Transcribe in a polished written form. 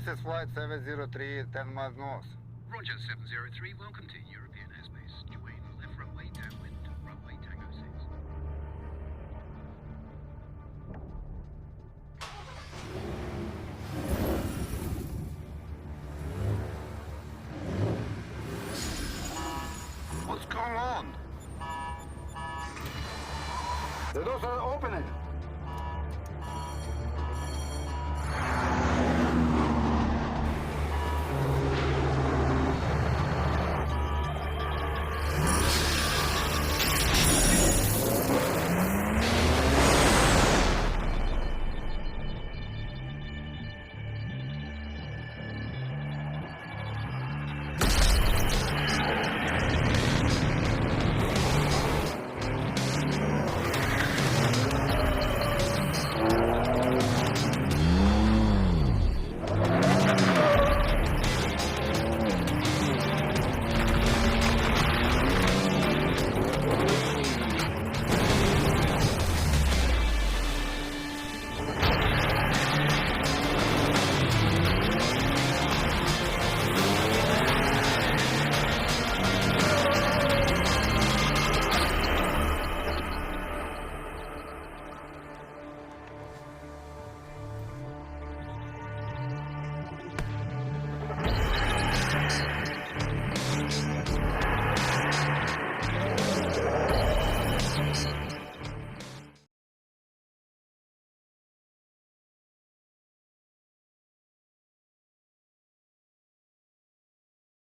This is flight 703, 10 miles north. Roger, 703. Welcome to European airspace. Join left runway, downwind, runway Tango 6. What's going on? The doors are opening.